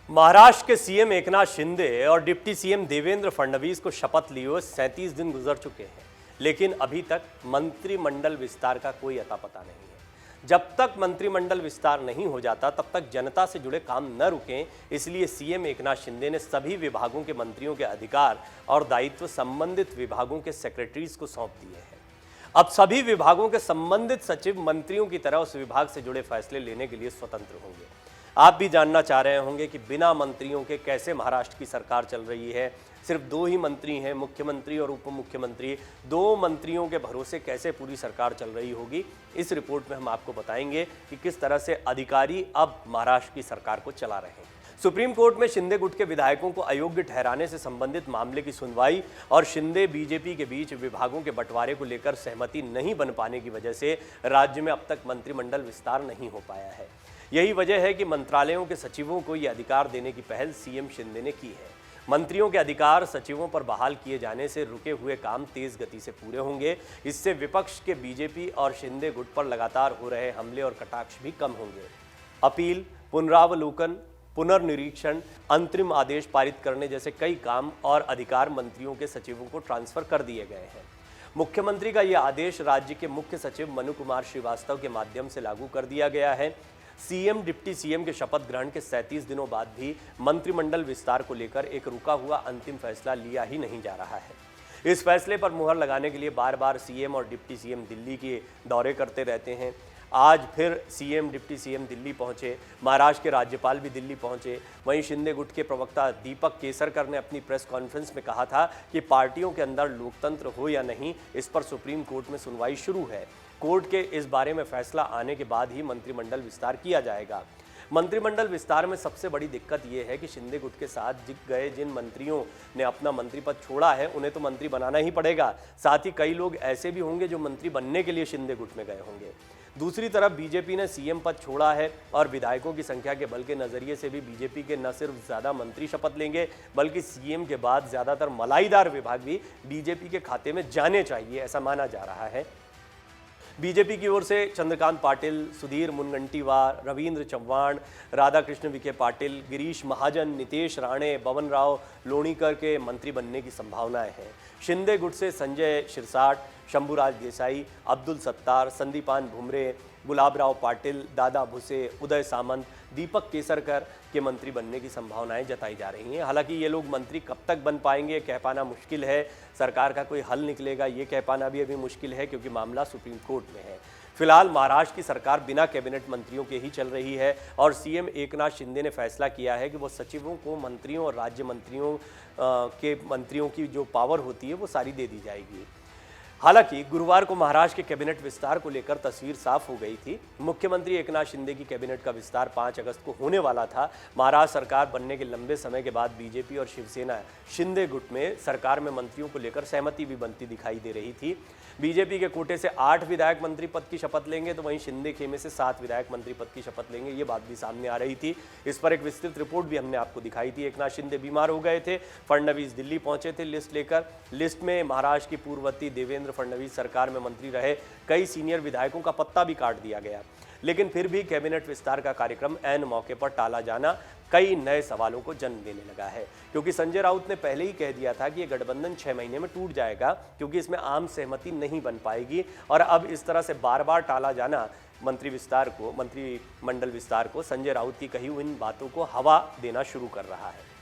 महाराष्ट्र के सीएम एकनाथ शिंदे और deputy CM Devendra Fadnavis को शपथ लिए हुए 37 दिन गुजर चुके हैं, लेकिन अभी तक मंत्रिमंडल विस्तार का कोई अता पता नहीं है। जब तक मंत्रिमंडल विस्तार नहीं हो जाता तब तक जनता से जुड़े काम न रुकें, इसलिए सीएम एकनाथ शिंदे ने सभी विभागों के मंत्रियों के अधिकार और दायित्व संबंधित विभागों के सेक्रेटरीज को सौंप दिए हैं। अब सभी विभागों के संबंधित सचिव मंत्रियों की तरह उस विभाग से जुड़े फैसले लेने के लिए स्वतंत्र होंगे। आप भी जानना चाह रहे होंगे कि बिना मंत्रियों के कैसे महाराष्ट्र की सरकार चल रही है। सिर्फ दो ही मंत्री हैं, मुख्यमंत्री और उप मुख्यमंत्री। दो मंत्रियों के भरोसे कैसे पूरी सरकार चल रही होगी, इस रिपोर्ट में हम आपको बताएंगे कि किस तरह से अधिकारी अब महाराष्ट्र की सरकार को चला रहे हैं। सुप्रीम कोर्ट में शिंदे गुट के विधायकों को अयोग्य ठहराने से संबंधित मामले की सुनवाई और शिंदे बीजेपी के बीच विभागों के बंटवारे को लेकर सहमति नहीं बन पाने की वजह से राज्य में अब तक मंत्रिमंडल विस्तार नहीं हो पाया है। यही वजह है कि मंत्रालयों के सचिवों को ये अधिकार देने की पहल सीएम शिंदे ने की है। मंत्रियों के अधिकार सचिवों पर बहाल किए जाने से रुके हुए काम तेज गति से पूरे होंगे। इससे विपक्ष के बीजेपी और शिंदे गुट पर लगातार हो रहे हमले और कटाक्ष भी कम होंगे। अपील, पुनरावलोकन, पुनर्निरीक्षण, अंतरिम आदेश पारित करने जैसे कई काम और अधिकार मंत्रियों के सचिवों को ट्रांसफर कर दिए गए हैं। मुख्यमंत्री का यह आदेश राज्य के मुख्य सचिव मनु कुमार श्रीवास्तव के माध्यम से लागू कर दिया गया है। सीएम डिप्टी सीएम के शपथ ग्रहण के 37 दिनों बाद भी मंत्रिमंडल विस्तार को लेकर एक रुका हुआ अंतिम फैसला लिया ही नहीं जा रहा है। इस फैसले पर मुहर लगाने के लिए बार बार सीएम और डिप्टी सीएम दिल्ली के दौरे करते रहते हैं। आज फिर सीएम डिप्टी सीएम दिल्ली पहुंचे, महाराष्ट्र के राज्यपाल भी दिल्ली पहुंचे। वहीं शिंदे गुट के प्रवक्ता दीपक केसरकर ने अपनी प्रेस कॉन्फ्रेंस में कहा था कि पार्टियों के अंदर लोकतंत्र हो या नहीं, इस पर सुप्रीम कोर्ट में सुनवाई शुरू है। कोर्ट के इस बारे में फैसला आने के बाद ही मंत्रिमंडल विस्तार किया जाएगा। मंत्रिमंडल विस्तार में सबसे बड़ी दिक्कत यह है कि शिंदे गुट के साथ गए जिन मंत्रियों ने अपना मंत्री पद छोड़ा है उन्हें तो मंत्री बनाना ही पड़ेगा। साथ ही कई लोग ऐसे भी होंगे जो मंत्री बनने के लिए शिंदे गुट में गए होंगे। दूसरी तरफ बीजेपी ने सीएम पद छोड़ा है और विधायकों की संख्या के बल के नजरिए से भी बीजेपी के न सिर्फ ज्यादा मंत्री शपथ लेंगे बल्कि सीएम के बाद ज्यादातर मलाईदार विभाग भी बीजेपी के खाते में जाने चाहिए, ऐसा माना जा रहा है। बीजेपी की ओर से चंद्रकांत पाटिल, सुधीर मुनगंटीवार, रविंद्र चव्हाण, राधाकृष्ण विखे पाटिल, गिरीश महाजन, नितेश राणे, बवन राव लोणीकर के मंत्री बनने की संभावनाएं हैं। शिंदे गुट से संजय शिरसाट, शंभूराज देसाई, अब्दुल सत्तार, संदीपान भुमरे, गुलाबराव पाटिल, दादा भुसे, उदय सामंत, दीपक केसरकर के मंत्री बनने की संभावनाएं जताई जा रही हैं। हालांकि ये लोग मंत्री कब तक बन पाएंगे कह पाना मुश्किल है। सरकार का कोई हल निकलेगा ये कह पाना भी अभी मुश्किल है, क्योंकि मामला सुप्रीम कोर्ट में है। फिलहाल महाराष्ट्र की सरकार बिना कैबिनेट मंत्रियों के ही चल रही है और सीएम एकनाथ शिंदे ने फैसला किया है कि वो सचिवों को मंत्रियों और राज्य मंत्रियों के मंत्रियों की जो पावर होती है वो सारी दे दी जाएगी। हालांकि गुरुवार को महाराष्ट्र के कैबिनेट विस्तार को लेकर तस्वीर साफ हो गई थी। मुख्यमंत्री एकनाथ शिंदे की कैबिनेट का विस्तार 5 अगस्त को होने वाला था। महाराष्ट्र सरकार बनने के लंबे समय के बाद बीजेपी और शिवसेना शिंदे गुट में सरकार में मंत्रियों को लेकर सहमति भी बनती दिखाई दे रही थी। बीजेपी के कोटे से 8 विधायक मंत्री पद की शपथ लेंगे तो वहीं शिंदे खेमे से 7 विधायक मंत्री पद की शपथ लेंगे, ये बात भी सामने आ रही थी। इस पर एक विस्तृत रिपोर्ट भी हमने आपको दिखाई थी। एकनाथ शिंदे बीमार हो गए थे, फडणवीस दिल्ली पहुंचे थे लिस्ट लेकर। लिस्ट में महाराष्ट्र की पूर्ववर्ती देवेंद्र फडणवीस सरकार में मंत्री रहे कई सीनियर विधायकों का पत्ता भी काट दिया गया, लेकिन फिर भी कैबिनेट विस्तार का कार्यक्रम ऐन मौके पर टाला जाना कई नए सवालों को जन्म देने लगा है, क्योंकि संजय राउत ने पहले ही कह दिया था कि यह गठबंधन 6 महीने में टूट जाएगा क्योंकि इसमें आम सहमति नहीं बन पाएगी। और अब इस तरह से बार बार टाला जाना मंत्रिमंडल विस्तार को संजय राउत की कही हुई इन बातों को हवा देना शुरू कर रहा है।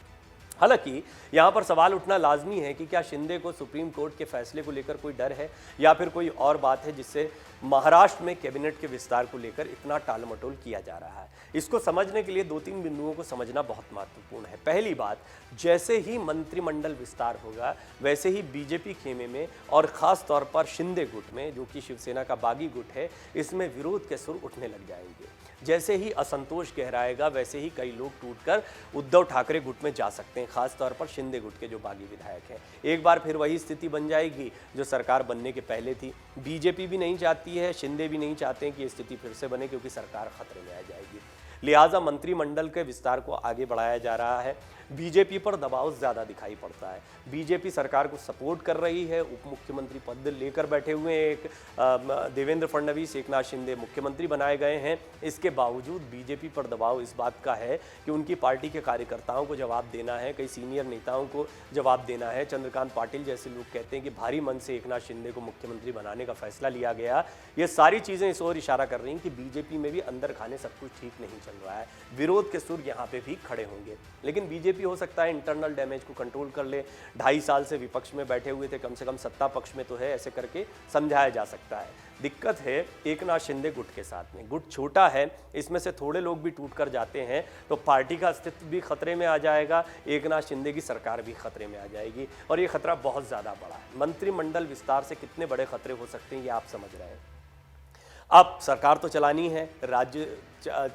हालांकि यहां पर सवाल उठना लाजमी है कि क्या शिंदे को सुप्रीम कोर्ट के फैसले को लेकर कोई डर है या फिर कोई और बात है जिससे महाराष्ट्र में कैबिनेट के विस्तार को लेकर इतना टालमटोल किया जा रहा है। इसको समझने के लिए 2-3 बिंदुओं को समझना बहुत महत्वपूर्ण है। पहली बात, जैसे ही मंत्रिमंडल विस्तार होगा वैसे ही बीजेपी खेमे में और खास तौर पर शिंदे गुट में, जो कि शिवसेना का बागी गुट है, इसमें विरोध के सुर उठने लग जाएंगे। जैसे ही असंतोष गहराएगा वैसे ही कई लोग टूटकर उद्धव ठाकरे गुट में जा सकते हैं, खास तौर पर शिंदे गुट के जो बागी विधायक हैं। एक बार फिर वही स्थिति बन जाएगी जो सरकार बनने के पहले थी। बीजेपी भी नहीं चाहती है, शिंदे भी नहीं चाहते हैं कि ये स्थिति फिर से बने, क्योंकि सरकार खतरे में आ जाएगी। लिहाजा मंत्रिमंडल के विस्तार को आगे बढ़ाया जा रहा है। बीजेपी पर दबाव ज़्यादा दिखाई पड़ता है। बीजेपी सरकार को सपोर्ट कर रही है, उप मुख्यमंत्री पद लेकर बैठे हुए हैं। एक देवेंद्र फडणवीस, एकनाथ शिंदे मुख्यमंत्री बनाए गए हैं। इसके बावजूद बीजेपी पर दबाव इस बात का है कि उनकी पार्टी के कार्यकर्ताओं को जवाब देना है, कई सीनियर नेताओं को जवाब देना है। चंद्रकांत पाटिल जैसे लोग कहते हैं कि भारी मन से एकनाथ शिंदे को मुख्यमंत्री बनाने का फैसला लिया गया। ये सारी चीज़ें इस ओर इशारा कर रही हैं कि बीजेपी में भी अंदर खाने सब कुछ ठीक नहीं चल रहा है। विरोध के सुर यहाँ पे भी खड़े होंगे, लेकिन बीजेपी हो सकता है इंटरनल डैमेज को कंट्रोल कर ले। 2.5 साल से विपक्ष में बैठे हुए थे, कम से कम सत्ता पक्ष में तो है, ऐसे करके समझाया जा सकता है। दिक्कत है एकनाथ शिंदे गुट के साथ में। गुट छोटा है, इसमें से थोड़े लोग भी टूट कर जाते हैं तो पार्टी का अस्तित्व भी खतरे में आ जाएगा, एकनाथ शिंदे की सरकार भी खतरे में आ जाएगी, और ये खतरा बहुत ज़्यादा बड़ा है। मंत्रिमंडल विस्तार से कितने बड़े खतरे हो सकते हैं ये आप समझ रहे हैं। अब सरकार तो चलानी है, राज्य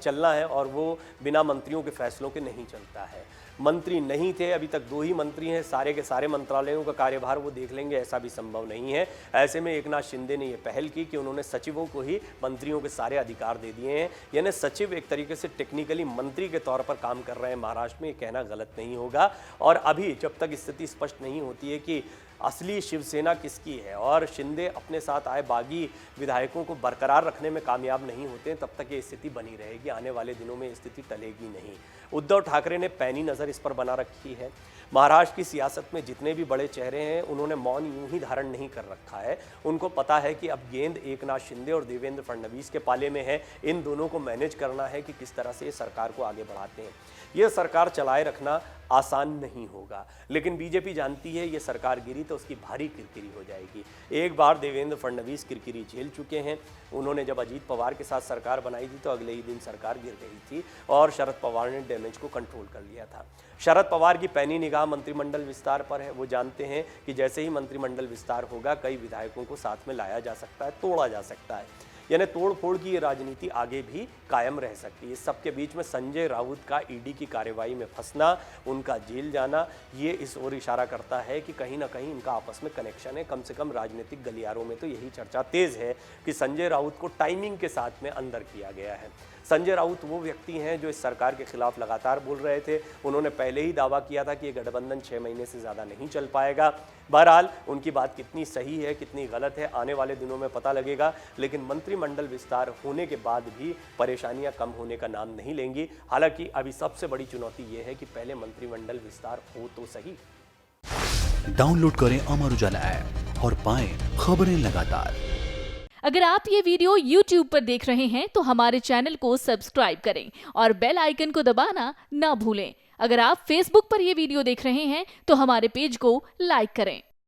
चलना है, और वो बिना मंत्रियों के फैसलों के नहीं चलता है। मंत्री नहीं थे, अभी तक 2 ही मंत्री हैं, सारे के सारे मंत्रालयों का कार्यभार वो देख लेंगे, ऐसा भी संभव नहीं है। ऐसे में एकनाथ शिंदे ने ये पहल की कि उन्होंने सचिवों को ही मंत्रियों के सारे अधिकार दे दिए हैं, यानी सचिव एक तरीके से टेक्निकली मंत्री के तौर पर काम कर रहे हैं महाराष्ट्र में। ये कहना गलत नहीं होगा। और अभी जब तक स्थिति स्पष्ट नहीं होती है कि असली शिवसेना किसकी है और शिंदे अपने साथ आए बागी विधायकों को बरकरार रखने में कामयाब नहीं होते हैं, तब तक ये स्थिति बनी रहेगी। आने वाले दिनों में स्थिति टलेगी नहीं। उद्धव ठाकरे ने पैनी नज़र इस पर बना रखी है। महाराष्ट्र की सियासत में जितने भी बड़े चेहरे हैं उन्होंने मौन यूं ही धारण नहीं कर रखा है। उनको पता है कि अब गेंद एकनाथ शिंदे और देवेंद्र फडणवीस के पाले में है। इन दोनों को मैनेज करना है कि किस तरह से ये सरकार को आगे बढ़ाते हैं। ये सरकार चलाए रखना आसान नहीं होगा, लेकिन बीजेपी जानती है ये सरकार गिरी तो उसकी भारी किरकिरी हो जाएगी। एक बार देवेंद्र फडणवीस किरकिरी झेल चुके हैं। उन्होंने जब अजीत पवार के साथ सरकार बनाई थी तो अगले ही दिन सरकार गिर गई थी और शरद पवार ने डैमेज को कंट्रोल कर लिया था। शरद पवार की पैनी निगाह मंत्रिमंडल विस्तार पर है। वो जानते हैं कि जैसे ही मंत्रिमंडल विस्तार होगा कई विधायकों को साथ में लाया जा सकता है, तोड़ा जा सकता है, यानी तोड़ फोड़ की ये राजनीति आगे भी कायम रह सकती है। सबके बीच में संजय राउत का ईडी की कार्रवाई में फंसना, उनका जेल जाना, ये इस ओर इशारा करता है कि कहीं ना कहीं इनका आपस में कनेक्शन है। कम से कम राजनीतिक गलियारों में तो यही चर्चा तेज है कि संजय राउत को टाइमिंग के साथ में अंदर किया गया है। संजय राउत वो व्यक्ति हैं जो इस सरकार के खिलाफ लगातार बोल रहे थे। उन्होंने पहले ही दावा किया था कि ये गठबंधन 6 महीने से ज़्यादा नहीं चल पाएगा। बहरहाल उनकी बात कितनी सही है कितनी गलत है आने वाले दिनों में पता लगेगा, लेकिन मंत्रिमंडल विस्तार होने के बाद भी परेशानियां कम होने का नाम नहीं लेंगी। हालांकि अभी सबसे बड़ी चुनौती ये है कि पहले मंत्रिमंडल विस्तार हो तो सही। डाउनलोड करें अमर उजाला ऐप और पाएं खबरें लगातार। अगर आप ये वीडियो YouTube पर देख रहे हैं तो हमारे चैनल को सब्सक्राइब करें और बेल आइकन को दबाना ना भूलें। अगर आप Facebook पर ये वीडियो देख रहे हैं तो हमारे पेज को लाइक करें।